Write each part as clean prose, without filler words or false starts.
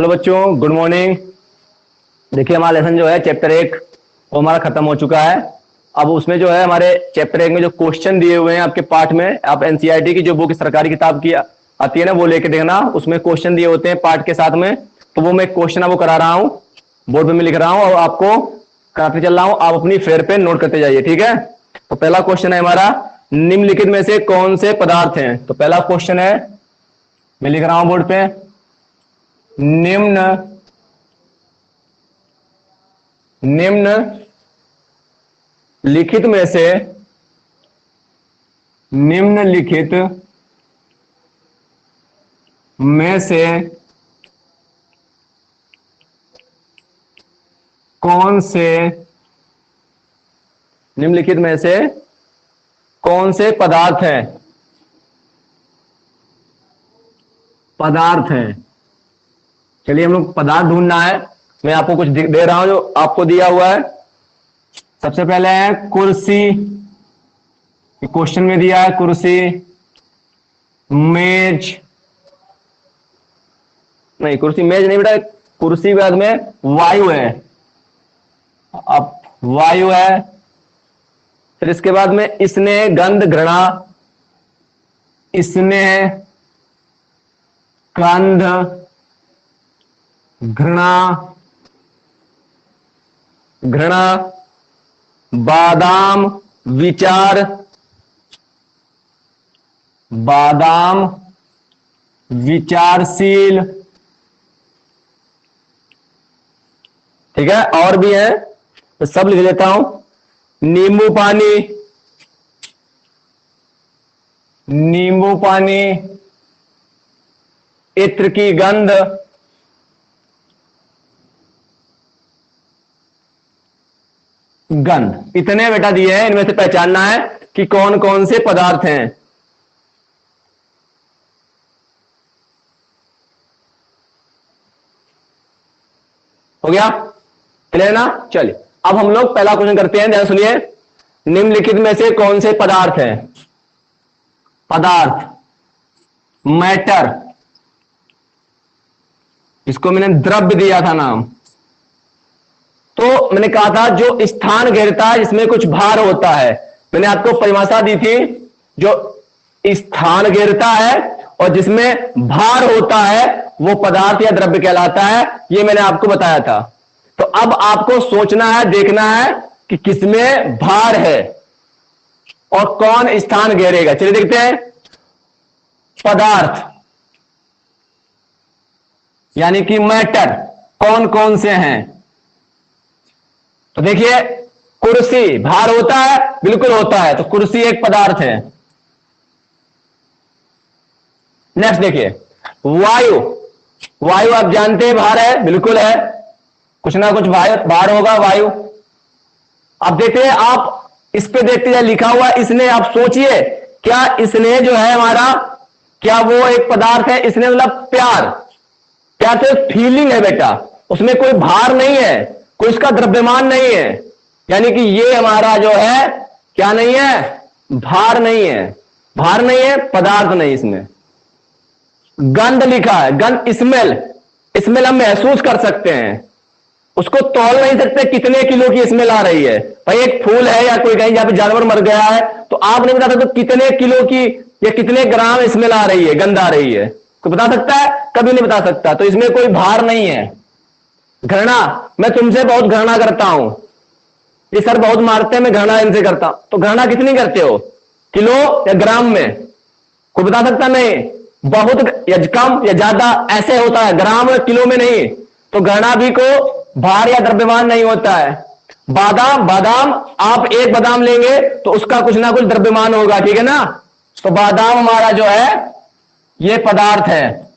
Hello बच्चों, good morning. देखिए हमारा लेसन जो है चैप्टर 1 वो हमारा खत्म हो चुका है। अब उसमें जो है हमारे चैप्टर 1 में जो क्वेश्चन दिए हुए हैं आपके पार्ट में, आप एनसीईआरटी की जो बुक सरकारी किताब की आती है ना वो लेके देखना, उसमें क्वेश्चन दिए होते हैं पार्ट के साथ में। तो वो मैं क्वेश्चन आपको करा रहा हूं, बोर्ड पे मैं लिख रहा हूं और आपको कराते चल रहा हूं। आप अपनी फेयर पे नोट करते जाइए, ठीक है। तो पहला क्वेश्चन है हमारा, निम्नलिखित में से कौन से पदार्थ हैं। तो पहला क्वेश्चन है, मैं लिख रहा हूं बोर्ड पे, निम्न लिखित में से निम्नलिखित में से कौन से निम्नलिखित में से कौन से पदार्थ हैं, चलिए हम लोग पदार्थ ढूंढना है। मैं आपको कुछ दे रहा हूं जो आपको दिया हुआ है। सबसे पहले है कुर्सी, क्वेश्चन में दिया है कुर्सी, मेज, नहीं कुर्सी मेज नहीं बेटा, कुर्सी बाद में वायु है। अब वायु है, फिर इसके बाद में स्नेह, गंध, घृणा, स्नेह, गंध, घृणा, बादाम, विचारशील, ठीक है। और भी है तो सब लिख लेता हूं। नींबू पानी, इत्र की गंध, इतने बेटा दिए हैं। इनमें से पहचानना है कि कौन कौन से पदार्थ हैं। हो गया क्लियर ना। चलिए अब हम लोग पहला क्वेश्चन करते हैं, ध्यान सुनिए। निम्नलिखित में से कौन से पदार्थ हैं, पदार्थ, मैटर, इसको मैंने द्रव्य दिया था नाम। तो मैंने कहा था जो स्थान घेरता है जिसमें कुछ भार होता है, मैंने आपको परिभाषा दी थी, जो स्थान घेरता है और जिसमें भार होता है वो पदार्थ या द्रव्य कहलाता है, ये मैंने आपको बताया था। तो अब आपको सोचना है, देखना है कि किसमें भार है और कौन स्थान घेरेगा। चलिए देखते हैं। पदार्थ यानी कि मैटर कौन कौन से हैं। तो देखिए कुर्सी, भार होता है, बिल्कुल होता है, तो कुर्सी एक पदार्थ है। नेक्स्ट देखिए वायु आप जानते हैं भार है, बिल्कुल है, कुछ ना कुछ भार होगा वायु। अब देखते हैं, आप इस पे देखते हैं लिखा हुआ इसने, आप सोचिए क्या इसने जो है हमारा, क्या वो एक पदार्थ है। इसने मतलब प्यार तो फीलिंग है बेटा, उसमें कोई भार नहीं है, कोई इसका द्रव्यमान नहीं है, यानी कि ये हमारा जो है क्या नहीं है, भार नहीं है, पदार्थ नहीं। इसमें गंध लिखा है, गंध स्मेल हम महसूस कर सकते हैं, उसको तौल नहीं सकते कितने किलो की स्मेल आ रही है। भाई एक फूल है या कोई कहीं जहां पे जानवर मर गया है तो आप नहीं बता सकते तो कितने किलो की या कितने ग्राम स्मेल आ रही है, गंध आ रही है, कोई बता सकता है? कभी नहीं बता सकता। तो इसमें कोई भार नहीं है। घृणा, मैं तुमसे बहुत घृणा करता हूं, ये सर बहुत मारते हैं, मैं घृणा इनसे करता हूं। तो घृणा कितनी करते हो, किलो या ग्राम में? कोई बता सकता? नहीं, बहुत या कम या ज्यादा ऐसे होता है, ग्राम और किलो में नहीं। तो घृणा भी को भार या द्रव्यमान नहीं होता है। बादाम आप एक बादाम लेंगे तो उसका कुछ ना कुछ द्रव्यमान होगा, ठीक है ना। तो बादाम हमारा जो है ये पदार्थ है।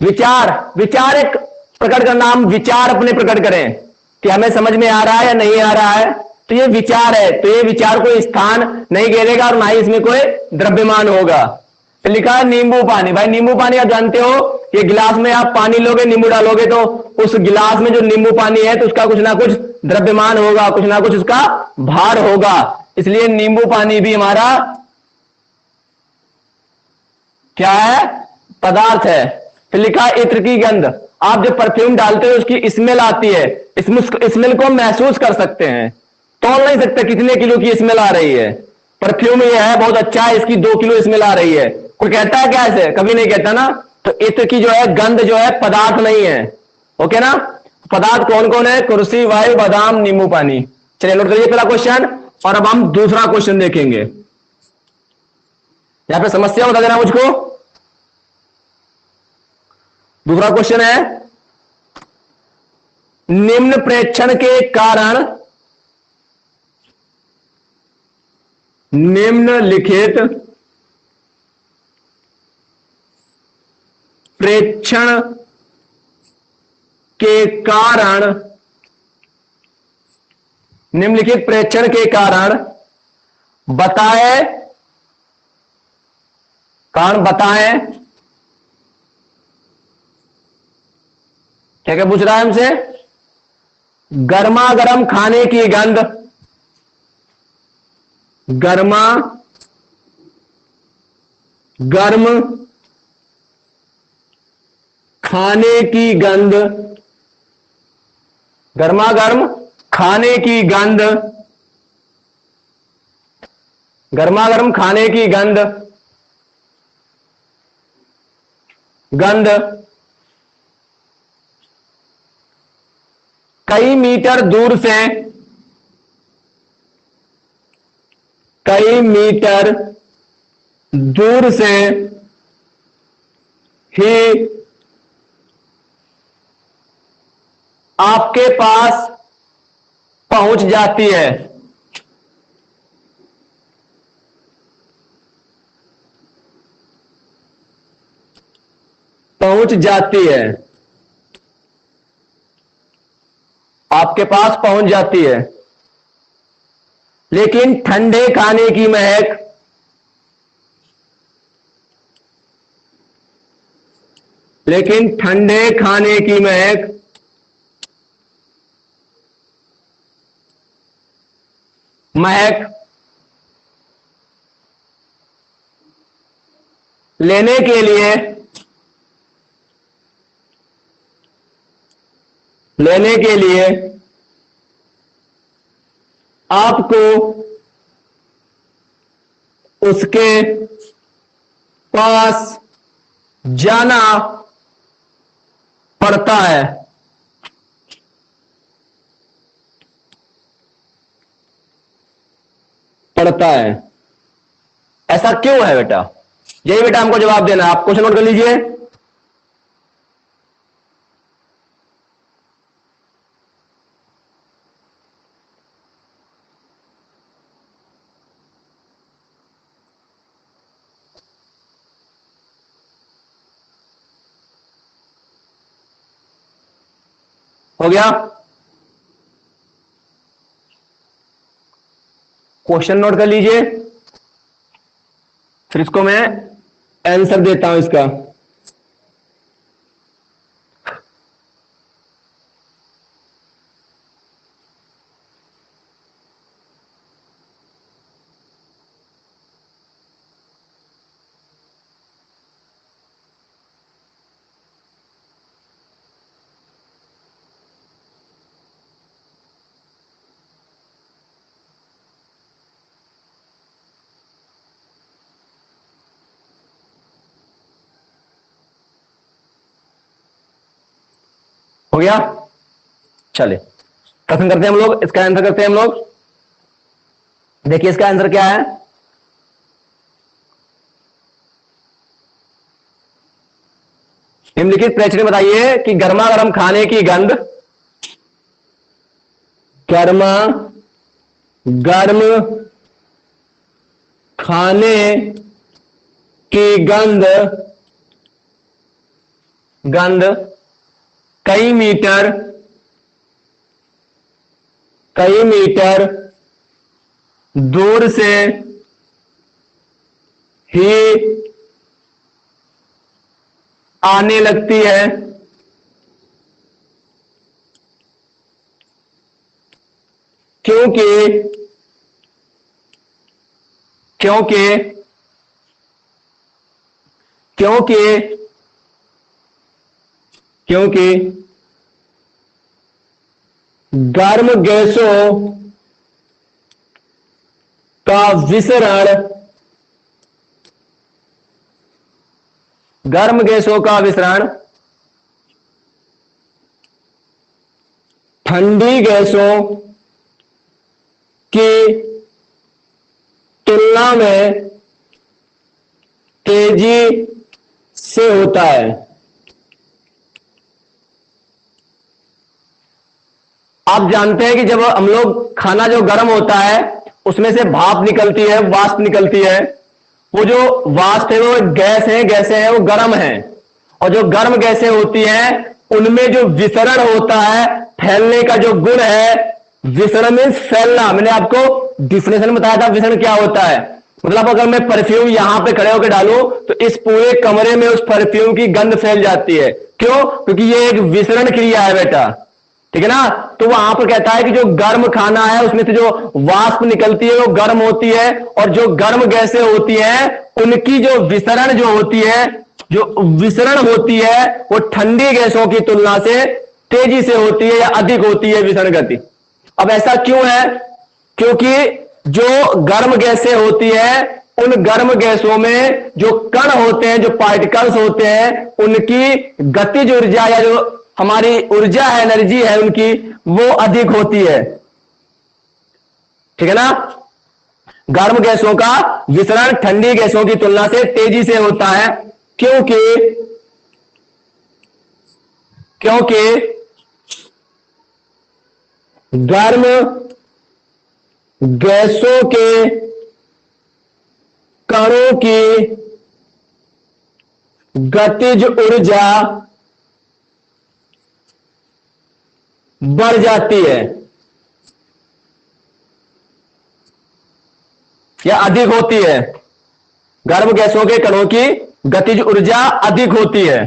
विचार एक प्रकट करना, हम विचार अपने प्रकट करें कि हमें समझ में आ रहा है या नहीं आ रहा है, तो ये विचार है। तो ये विचार कोई स्थान नहीं घेरेगा और ना ही इसमें कोई द्रव्यमान होगा। तो लिखा है नींबू पानी। भाई नींबू पानी आप जानते हो, ये गिलास में आप पानी लोगे, नींबू डालोगे तो उस गिलास में जो नींबू पानी है तो उसका कुछ ना कुछ द्रव्यमान होगा, कुछ ना कुछ उसका भार होगा। इसलिए नींबू पानी भी हमारा क्या है, पदार्थ है। फिर लिखा इत्र की गंध। आप जब परफ्यूम डालते हो उसकी स्मेल आती है, स्मेल को हम महसूस कर सकते हैं, तोल नहीं सकते कितने किलो की स्मेल आ रही है। परफ्यूम ये है बहुत अच्छा है, इसकी 2 किलो स्मेल आ रही है, कोई कहता है क्या ऐसे? कभी नहीं कहता ना। तो इत्र की जो है गंध जो है पदार्थ नहीं है। ओके ना? पदार्थ कौन कौन है? कुर्सी, वायु, बादाम, नींबू पानी। चलिए नोट करिए पहला क्वेश्चन, और अब हम दूसरा क्वेश्चन देखेंगे। यहां पे समस्या बता देना मुझको। दूसरा क्वेश्चन है, निम्न प्रेक्षण के कारण निम्नलिखित प्रेक्षण के कारण, निम्नलिखित प्रेक्षण के कारण बताए, कारण बताएं, क्या क्या पूछ रहा है हमसे? गर्मा गर्म खाने की गंध, गर्मा गर्म खाने की गंध, गर्मा गर्म खाने की गंध, गर्मा गर्म खाने की गंध, गंध कई मीटर दूर से, कई मीटर दूर से ही आपके पास पहुंच जाती है। पहुंच जाती है, आपके पास पहुंच जाती है। लेकिन ठंडे खाने की महक, लेकिन ठंडे खाने की महक महक लेने के लिए, लेने के लिए आपको उसके पास जाना पड़ता है। पड़ता है, ऐसा क्यों है बेटा? यही बेटा हमको जवाब देना है। आप क्वेश्चन नोट कर लीजिए। हो गया? क्वेश्चन नोट कर लीजिए, फिर इसको मैं आंसर देता हूं इसका। हो गया? चलिए कथन करते हैं हम लोग, इसका आंसर करते हैं हम लोग। देखिए इसका आंसर क्या है। निम्नलिखित प्रेक्षण बताइए कि गर्मा गर्म खाने की गंध, गर्मा गर्म खाने की गंध, गंध कई मीटर, कई मीटर दूर से ही आने लगती है। क्योंकि, क्योंकि क्योंकि क्योंकि गर्म गैसों का विसरण ठंडी गैसों की तुलना में तेजी से होता है। आप जानते हैं कि जब हम लोग खाना जो गर्म होता है उसमें से भाप निकलती है, वाष्प निकलती है। वो जो वाष्प है वो गैसें हैं, वो गर्म है। और जो गर्म गैसें होती हैं उनमें जो विसरण होता है, फैलने का जो गुण है, विसरण मीन्स फैलना। मैंने आपको डिफिनेशन बताया था विसरण क्या होता है। मतलब अगर मैं परफ्यूम यहां पे खड़े होकर डालूं तो इस पूरे कमरे में उस परफ्यूम की गंध फैल जाती है। क्यों? क्योंकि ये एक विसरण क्रिया है बेटा, ठीक है ना। तो वहां पर कहता है कि जो गर्म खाना है उसमें से जो वाष्प निकलती है वो गर्म होती है, और जो गर्म गैसें होती हैं उनकी जो विसरण जो होती है, जो विसरण होती है वो ठंडी गैसों की तुलना से तेजी से होती है या अधिक होती है विसरण गति। अब ऐसा क्यों है? क्योंकि जो गर्म गैसें होती है उन गर्म गैसों में जो कण होते हैं, जो पार्टिकल्स होते हैं, उनकी गतिज ऊर्जा या जो हमारी ऊर्जा है, एनर्जी है उनकी, वो अधिक होती है, ठीक है ना। गर्म गैसों का विसरण ठंडी गैसों की तुलना से तेजी से होता है क्योंकि गर्म गैसों के कणों की गतिज ऊर्जा बढ़ जाती है या अधिक होती है। गर्म गैसों के कणों की गतिज ऊर्जा अधिक होती है,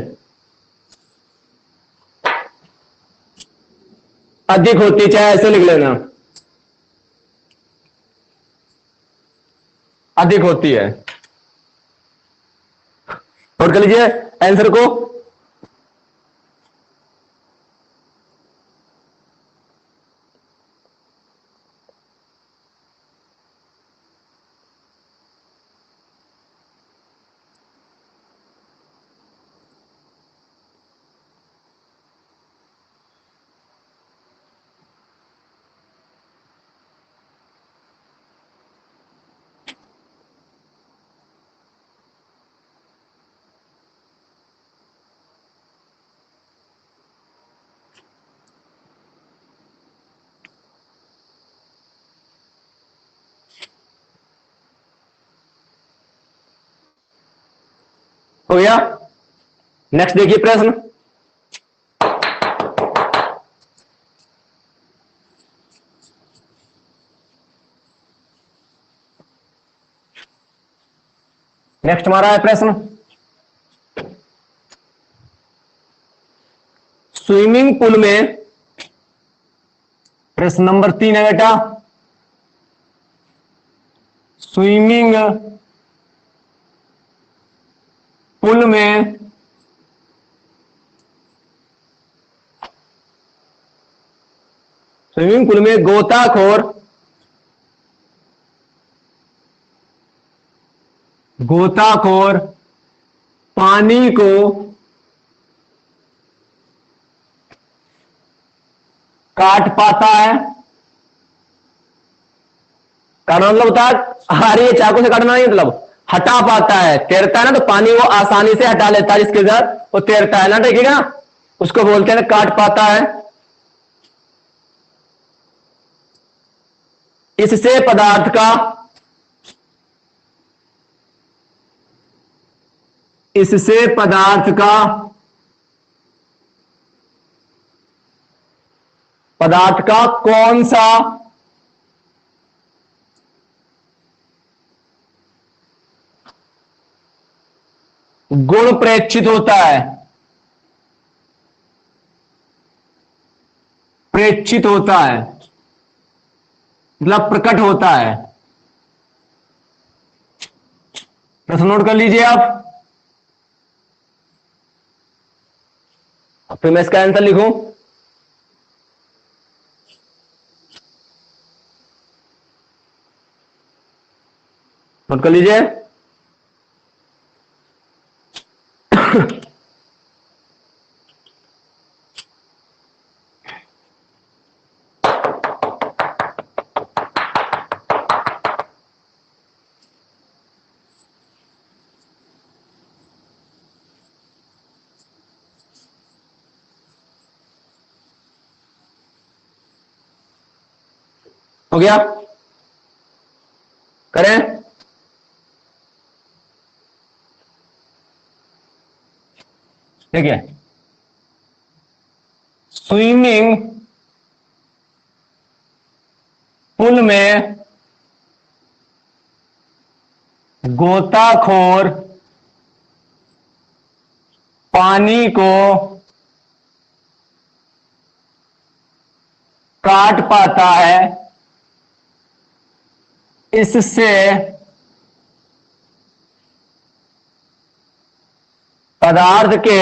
अधिक होती, चाहे ऐसे लिख लेना, अधिक होती है। नोट कर लीजिए आंसर को। हो गया। नेक्स्ट देखिए प्रश्न। नेक्स्ट हमारा है प्रश्न, स्विमिंग पूल में, प्रश्न नंबर 3 है बेटा, स्विमिंग पूल में गोताखोर पानी को काट पाता है। काटना मतलब होता है आ रही है चाकू से काटना नहीं, मतलब हटा पाता है। तैरता है ना तो पानी वो आसानी से हटा लेता है, जिसके अंदर वो तैरता है ना, ठीक है ना, उसको बोलते हैं काट पाता है। इससे पदार्थ का कौन सा गुण प्रेक्षित होता है? प्रेक्षित होता है मतलब प्रकट होता है। प्रश्न नोट कर लीजिए आप। फिर मैं इसका आंसर लिखूं, नोट कर लीजिए। हो गया, करें। देखिए, स्विमिंग पूल में गोताखोर पानी को काट पाता है, इससे पदार्थ के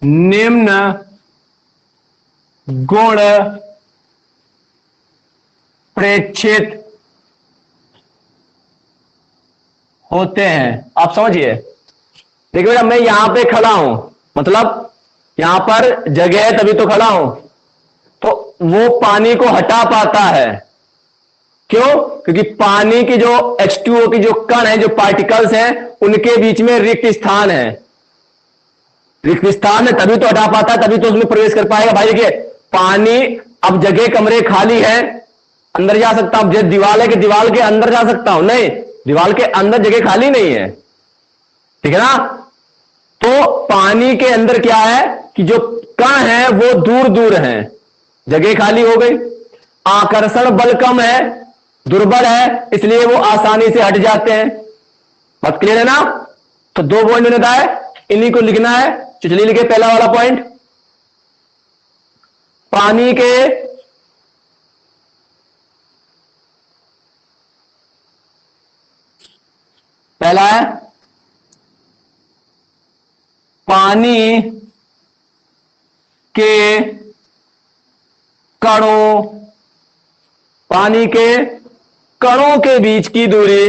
निम्न गुण प्रेक्षित होते हैं। आप समझिए, देखिए बेटा, मैं यहां पे खड़ा हूं, मतलब यहां पर जगह है तभी तो खड़ा हूं, तो वो पानी को हटा पाता है। क्यों? क्योंकि पानी की जो H2O की जो कण है, जो पार्टिकल्स हैं, उनके बीच में रिक्त स्थान है। रिक्त स्थान है तभी तो हटा पाता है, तभी तो उसमें प्रवेश कर पाएगा। भाई देखिए, पानी, अब जगह कमरे खाली है, अंदर जा सकता हूं। दीवार है कि दीवार के अंदर जा सकता हूं? नहीं, दीवार के अंदर जगह खाली नहीं है, ठीक है ना। तो पानी के अंदर क्या है कि जो कण है वो दूर दूर हैं, जगह खाली हो गई। आकर्षण बल कम है, दुर्बल है, इसलिए वो आसानी से हट जाते हैं। बात क्लियर है ना। तो 2 पॉइंट मैंने बताया, इन्हीं को लिखना है। तो चलिए लिखे पहला वाला पॉइंट, पानी के पहला है पानी के कणों, पानी के कणों के बीच की दूरी,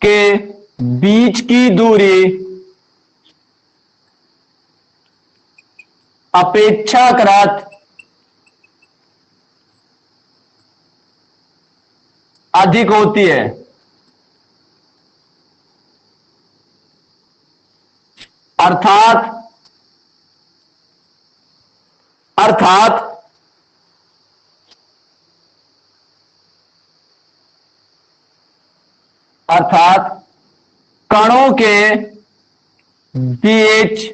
के बीच की दूरी अपेक्षाकृत अधिक होती है। अर्थात अर्थात अर्थात कणों के बीच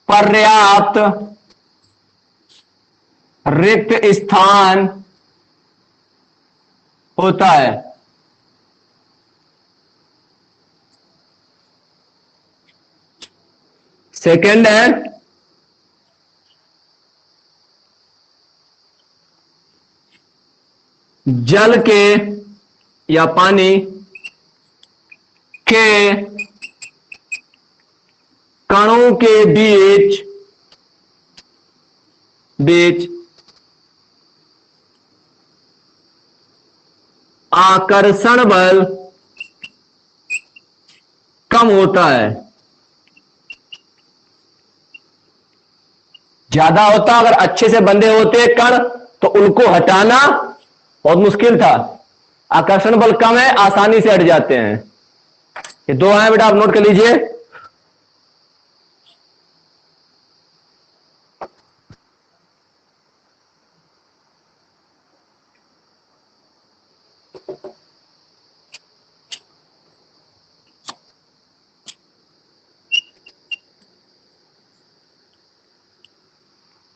पर्याप्त रिक्त स्थान होता है। सेकंड है जल के या पानी के कणों के बीच बीच आकर्षण बल कम होता है। ज्यादा होता, अगर अच्छे से बंधे होते कण तो उनको हटाना बहुत मुश्किल था। आकर्षण बल कम है, आसानी से हट जाते हैं। ये 2 हैं बेटा, आप नोट कर लीजिए।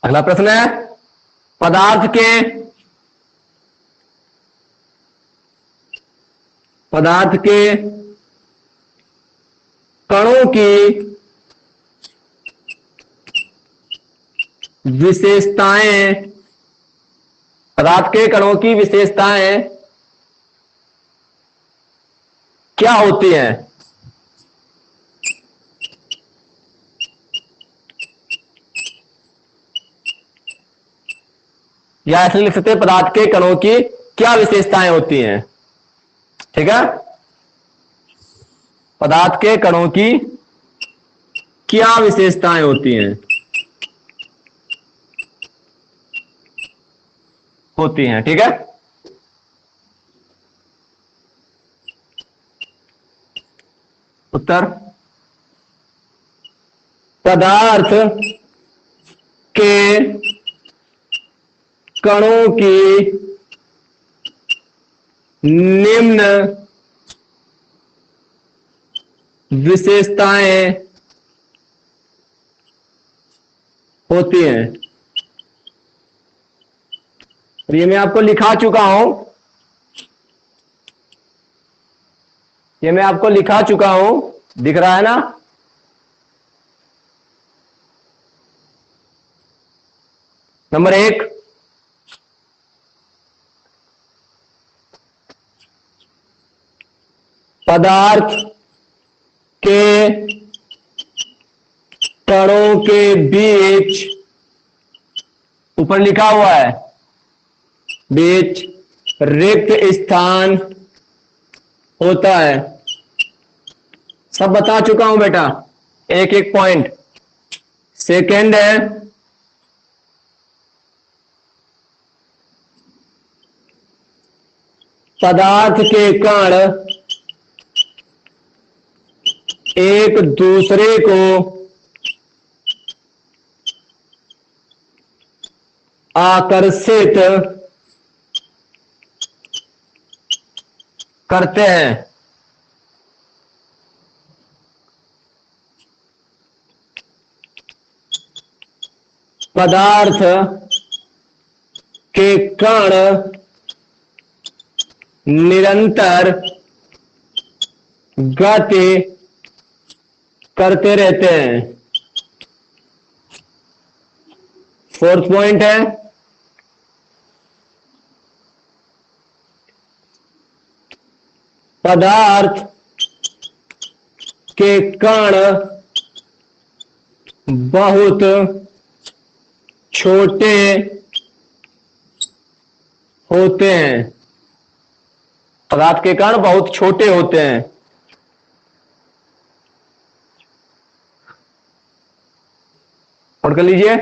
अगला प्रश्न है, पदार्थ के कणों की विशेषताएं, पदार्थ के कणों की विशेषताएं क्या होती हैं? या ऐसे लिख सकते हैं, पदार्थ के कणों की क्या विशेषताएं होती हैं? ठीक है, पदार्थ के कणों की क्या विशेषताएं होती हैं? होती हैं, ठीक है। उत्तर, पदार्थ के कणों की निम्न विशेषताएं होती हैं। और ये मैं आपको लिखा चुका हूं, ये मैं आपको लिखा चुका हूं, दिख रहा है ना? नंबर 1, पदार्थ के कणों के बीच, ऊपर लिखा हुआ है बीच रिक्त स्थान होता है। सब बता चुका हूं बेटा, एक एक पॉइंट। सेकंड है, पदार्थ के कण एक दूसरे को आकर्षित करते हैं। पदार्थ के कण निरंतर गति करते रहते हैं। फोर्थ पॉइंट है, पदार्थ के कण बहुत छोटे होते हैं। पदार्थ के कण बहुत छोटे होते हैं। नोट कर लीजिए।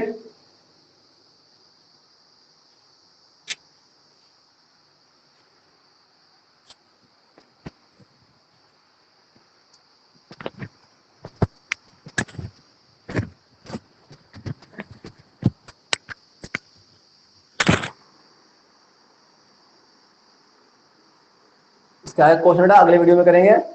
इसका क्वेश्चन अगले वीडियो में करेंगे।